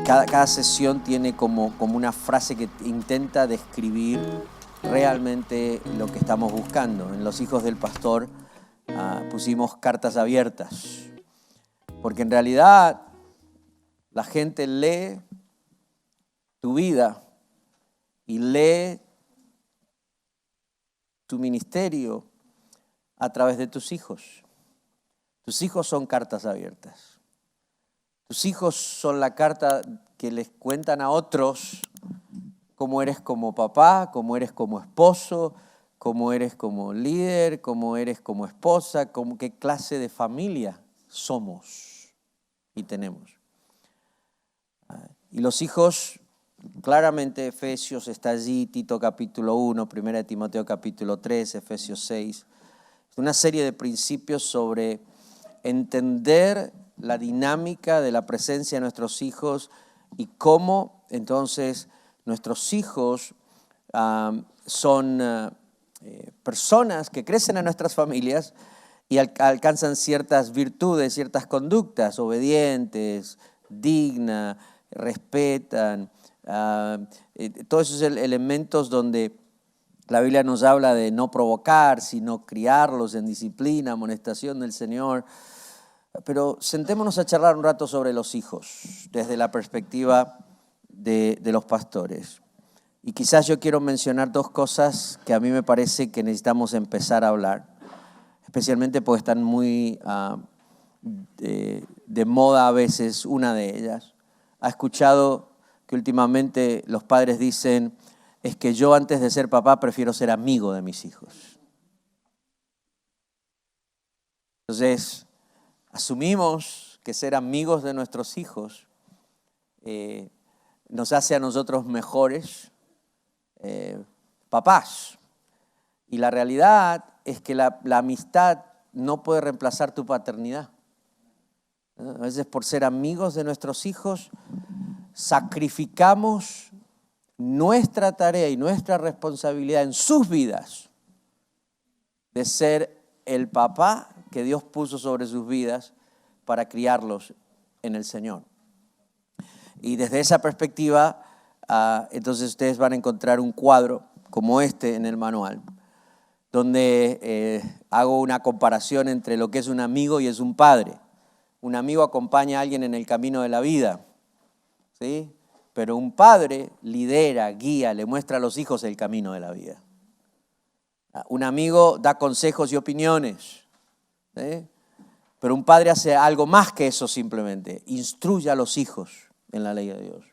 Cada sesión tiene como una frase que intenta describir realmente lo que estamos buscando. En Los Hijos del Pastor pusimos cartas abiertas, porque en realidad la gente lee tu vida y lee tu ministerio a través de tus hijos. Tus hijos son cartas abiertas. Tus hijos son la carta que les cuentan a otros cómo eres como papá, cómo eres como esposo, cómo eres como líder, cómo eres como esposa, qué clase de familia somos y tenemos. Y los hijos, claramente Efesios está allí, Tito capítulo 1, 1 Timoteo capítulo 3, Efesios 6. Es una serie de principios sobre entender la dinámica de la presencia de nuestros hijos y cómo entonces nuestros hijos son personas que crecen en nuestras familias y alcanzan ciertas virtudes, ciertas conductas, obedientes, dignas, respetan, todos esos elementos donde la Biblia nos habla de no provocar, sino criarlos en disciplina, amonestación del Señor. Pero sentémonos a charlar un rato sobre los hijos, desde la perspectiva de los pastores. Y quizás yo quiero mencionar dos cosas que a mí me parece que necesitamos empezar a hablar, especialmente porque están muy de moda a veces, una de ellas. ¿Ha escuchado que últimamente los padres dicen, es que yo antes de ser papá prefiero ser amigo de mis hijos? Entonces, asumimos que ser amigos de nuestros hijos nos hace a nosotros mejores papás. Y la realidad es que la amistad no puede reemplazar tu paternidad. A veces por ser amigos de nuestros hijos sacrificamos nuestra tarea y nuestra responsabilidad en sus vidas de ser el papá que Dios puso sobre sus vidas para criarlos en el Señor. Y desde esa perspectiva, entonces ustedes van a encontrar un cuadro como este en el manual, donde hago una comparación entre lo que es un amigo y es un padre. Un amigo acompaña a alguien en el camino de la vida, ¿sí? Pero un padre lidera, guía, le muestra a los hijos el camino de la vida. Un amigo da consejos y opiniones, ¿sí? Pero un padre hace algo más que eso simplemente, instruye a los hijos en la ley de Dios.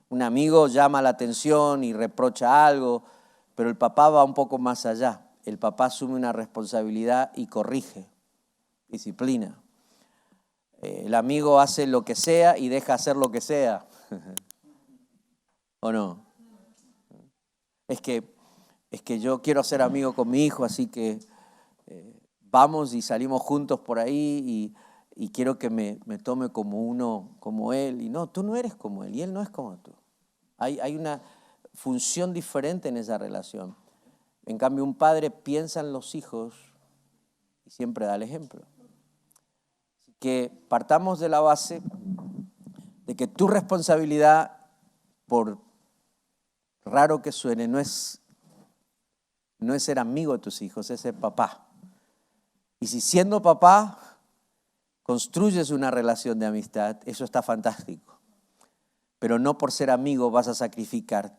Un amigo llama la atención y reprocha algo, pero el papá va un poco más allá. El papá asume una responsabilidad y corrige, disciplina. El amigo hace lo que sea y deja hacer lo que sea. ¿O no? Es que yo quiero ser amigo con mi hijo, así que vamos y salimos juntos por ahí y quiero que me tome como uno, como él. Y no, tú no eres como él y él no es como tú. Hay una función diferente en esa relación. En cambio, un padre piensa en los hijos y siempre da el ejemplo. Así que partamos de la base de que tu responsabilidad, por raro que suene, no es ser amigo de tus hijos, es ser papá. Y si siendo papá construyes una relación de amistad, eso está fantástico. Pero no por ser amigo vas a sacrificar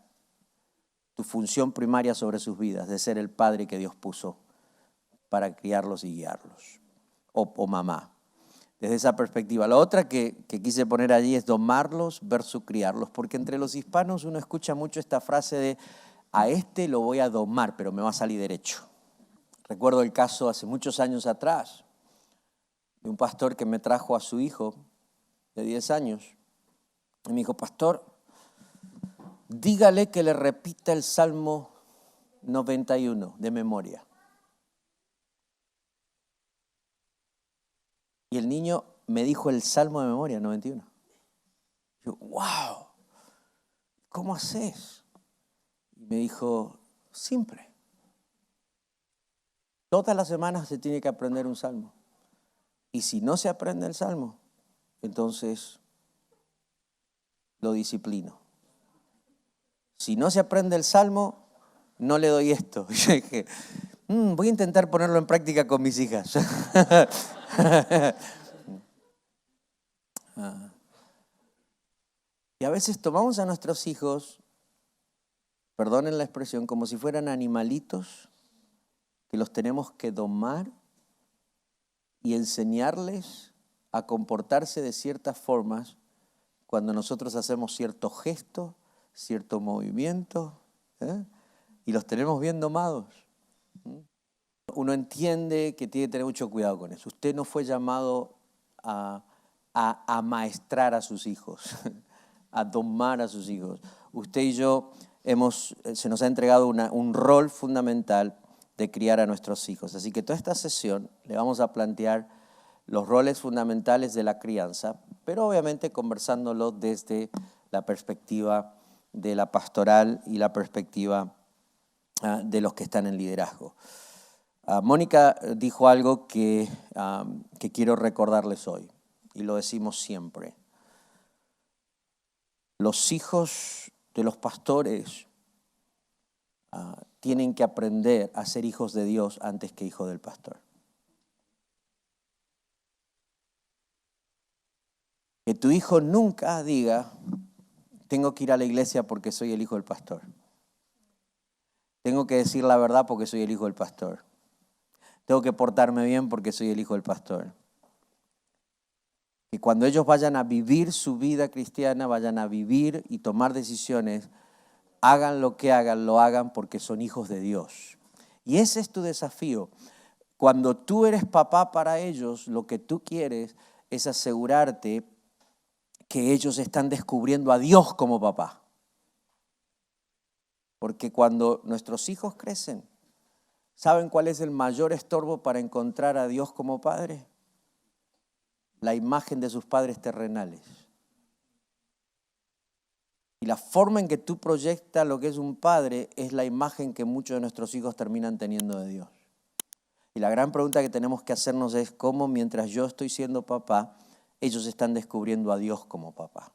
tu función primaria sobre sus vidas, de ser el padre que Dios puso para criarlos y guiarlos, o mamá. Desde esa perspectiva. La otra que quise poner allí es domarlos versus criarlos, porque entre los hispanos uno escucha mucho esta frase de a este lo voy a domar, pero me va a salir derecho. Recuerdo el caso hace muchos años atrás de un pastor que me trajo a su hijo de 10 años y me dijo, pastor, dígale que le repita el Salmo 91 de memoria. Y el niño me dijo el Salmo de memoria 91. Yo, wow, ¿cómo haces? Y me dijo, simple. Todas las semanas se tiene que aprender un salmo. Y si no se aprende el salmo, entonces lo disciplino. Si no se aprende el Salmo, no le doy esto. Y yo dije, voy a intentar ponerlo en práctica con mis hijas. Y a veces tomamos a nuestros hijos, perdonen la expresión, como si fueran animalitos que los tenemos que domar y enseñarles a comportarse de ciertas formas cuando nosotros hacemos cierto gesto, cierto movimiento, y los tenemos bien domados. Uno entiende que tiene que tener mucho cuidado con eso. Usted no fue llamado a amaestrar a sus hijos, a domar a sus hijos. Usted y yo se nos ha entregado un rol fundamental de criar a nuestros hijos. Así que toda esta sesión le vamos a plantear los roles fundamentales de la crianza, pero obviamente conversándolo desde la perspectiva de la pastoral y la perspectiva de los que están en liderazgo. Mónica dijo algo que quiero recordarles hoy, y lo decimos siempre. Los hijos de los pastores tienen que aprender a ser hijos de Dios antes que hijos del pastor. Que tu hijo nunca diga, tengo que ir a la iglesia porque soy el hijo del pastor. Tengo que decir la verdad porque soy el hijo del pastor. Tengo que portarme bien porque soy el hijo del pastor. Y cuando ellos vayan a vivir su vida cristiana, vayan a vivir y tomar decisiones, hagan lo que hagan, lo hagan porque son hijos de Dios. Y ese es tu desafío. Cuando tú eres papá para ellos, lo que tú quieres es asegurarte que ellos están descubriendo a Dios como papá. Porque cuando nuestros hijos crecen, ¿saben cuál es el mayor estorbo para encontrar a Dios como padre? La imagen de sus padres terrenales. Y la forma en que tú proyectas lo que es un padre es la imagen que muchos de nuestros hijos terminan teniendo de Dios. Y la gran pregunta que tenemos que hacernos es cómo mientras yo estoy siendo papá, ellos están descubriendo a Dios como papá.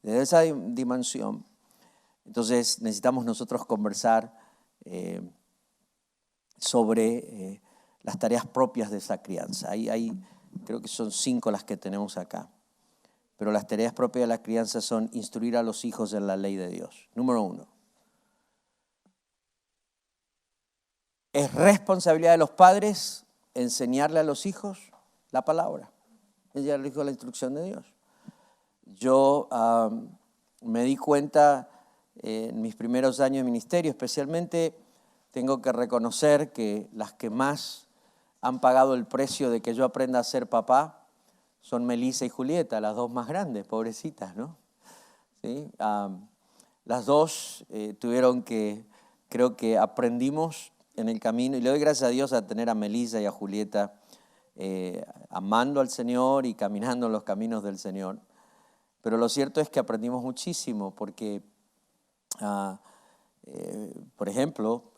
Desde esa dimensión, entonces necesitamos nosotros conversar sobre las tareas propias de esa crianza. Creo que son 5 las que tenemos acá. Pero las tareas propias de la crianza son instruir a los hijos en la ley de Dios. Número 1. Es responsabilidad de los padres enseñarle a los hijos la palabra. Enseñarle a los hijos la instrucción de Dios. Yo me di cuenta en mis primeros años de ministerio, especialmente tengo que reconocer que las que más han pagado el precio de que yo aprenda a ser papá son Melissa y Julieta, las 2 más grandes, pobrecitas, ¿no? ¿Sí? Las 2 tuvieron que, creo que aprendimos en el camino, y le doy gracias a Dios a tener a Melissa y a Julieta amando al Señor y caminando en los caminos del Señor. Pero lo cierto es que aprendimos muchísimo porque, por ejemplo,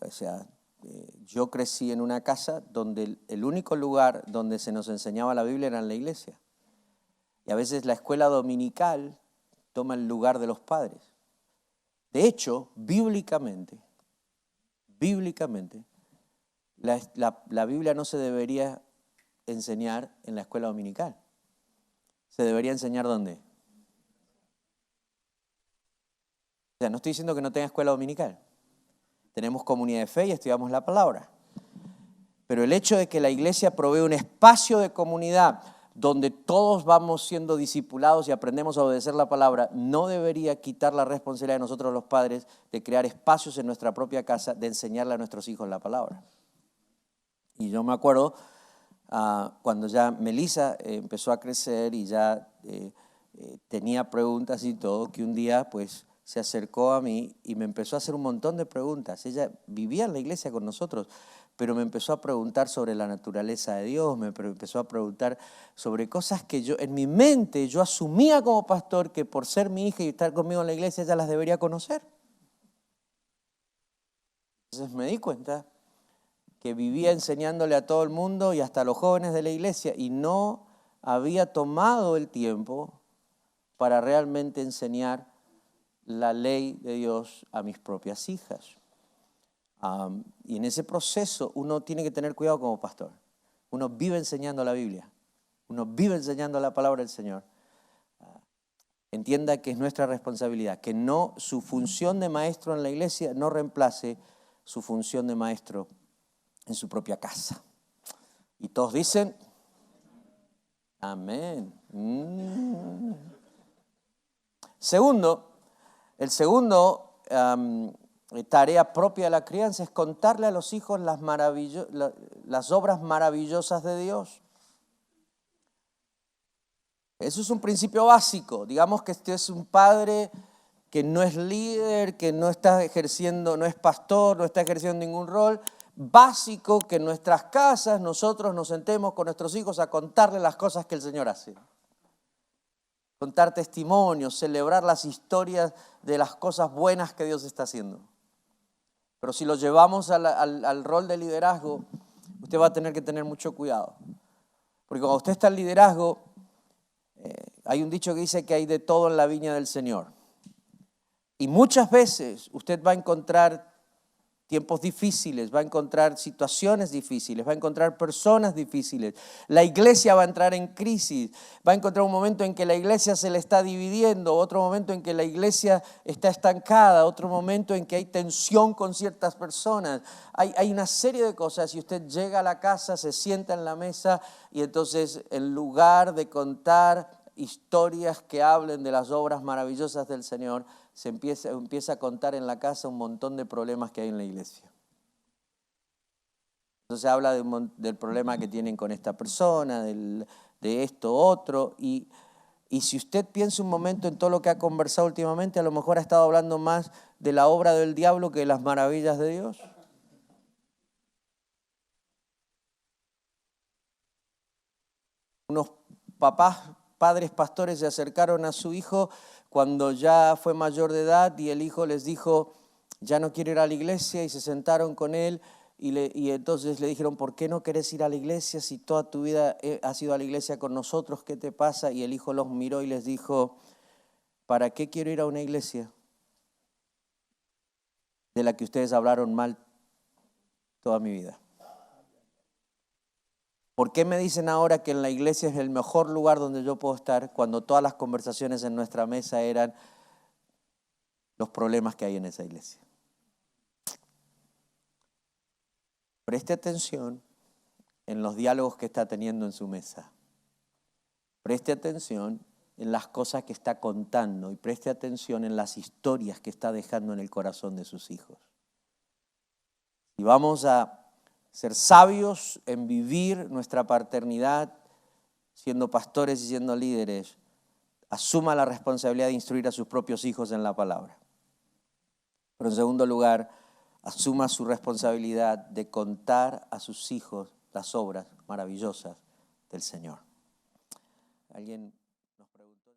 yo crecí en una casa donde el único lugar donde se nos enseñaba la Biblia era en la iglesia. Y a veces la escuela dominical toma el lugar de los padres. De hecho, bíblicamente, la Biblia no se debería enseñar en la escuela dominical. ¿Se debería enseñar dónde? O sea, no estoy diciendo que no tenga escuela dominical. Tenemos comunidad de fe y estudiamos la palabra. Pero el hecho de que la iglesia provee un espacio de comunidad donde todos vamos siendo discipulados y aprendemos a obedecer la palabra, no debería quitar la responsabilidad de nosotros los padres de crear espacios en nuestra propia casa, de enseñarle a nuestros hijos la palabra. Y yo me acuerdo cuando ya Melissa empezó a crecer y ya tenía preguntas y todo, que un día pues se acercó a mí y me empezó a hacer un montón de preguntas. Ella vivía en la iglesia con nosotros, pero me empezó a preguntar sobre la naturaleza de Dios, me empezó a preguntar sobre cosas que yo, en mi mente, yo asumía como pastor que por ser mi hija y estar conmigo en la iglesia, ella las debería conocer. Entonces me di cuenta que vivía enseñándole a todo el mundo y hasta a los jóvenes de la iglesia y no había tomado el tiempo para realmente enseñar la ley de Dios a mis propias hijas. Y en ese proceso uno tiene que tener cuidado como pastor. Uno vive enseñando la Biblia. Uno vive enseñando la palabra del Señor. Entienda que es nuestra responsabilidad, que no su función de maestro en la iglesia no reemplace su función de maestro en su propia casa. Y todos dicen, amén. El segundo tarea propia de la crianza es contarle a los hijos las obras maravillosas de Dios. Eso es un principio básico. Digamos que este es un padre que no es líder, que no está ejerciendo, no es pastor, no está ejerciendo ningún rol. Básico que en nuestras casas nosotros nos sentemos con nuestros hijos a contarle las cosas que el Señor hace. Contar testimonios, celebrar las historias de las cosas buenas que Dios está haciendo. Pero si lo llevamos al rol de liderazgo, usted va a tener que tener mucho cuidado. Porque cuando usted está en liderazgo, hay un dicho que dice que hay de todo en la viña del Señor. Y muchas veces usted va a encontrar tiempos difíciles, va a encontrar situaciones difíciles, va a encontrar personas difíciles. La iglesia va a entrar en crisis, va a encontrar un momento en que la iglesia se le está dividiendo, otro momento en que la iglesia está estancada, otro momento en que hay tensión con ciertas personas. Hay una serie de cosas y usted llega a la casa, se sienta en la mesa y entonces en lugar de contar historias que hablen de las obras maravillosas del Señor, se empieza a contar en la casa un montón de problemas que hay en la iglesia. Entonces habla del problema que tienen con esta persona, de esto, otro, y si usted piensa un momento en todo lo que ha conversado últimamente, a lo mejor ha estado hablando más de la obra del diablo que de las maravillas de Dios. Unos padres pastores se acercaron a su hijo cuando ya fue mayor de edad y el hijo les dijo, ya no quiero ir a la iglesia, y se sentaron con él y entonces le dijeron, ¿por qué no querés ir a la iglesia si toda tu vida has ido a la iglesia con nosotros? ¿Qué te pasa? Y el hijo los miró y les dijo, ¿para qué quiero ir a una iglesia de la que ustedes hablaron mal toda mi vida? ¿Por qué me dicen ahora que en la iglesia es el mejor lugar donde yo puedo estar cuando todas las conversaciones en nuestra mesa eran los problemas que hay en esa iglesia? Preste atención en los diálogos que está teniendo en su mesa. Preste atención en las cosas que está contando y preste atención en las historias que está dejando en el corazón de sus hijos. Y vamos a ser sabios en vivir nuestra paternidad, siendo pastores y siendo líderes, asuma la responsabilidad de instruir a sus propios hijos en la palabra. Pero en segundo lugar, asuma su responsabilidad de contar a sus hijos las obras maravillosas del Señor. Alguien nos preguntó.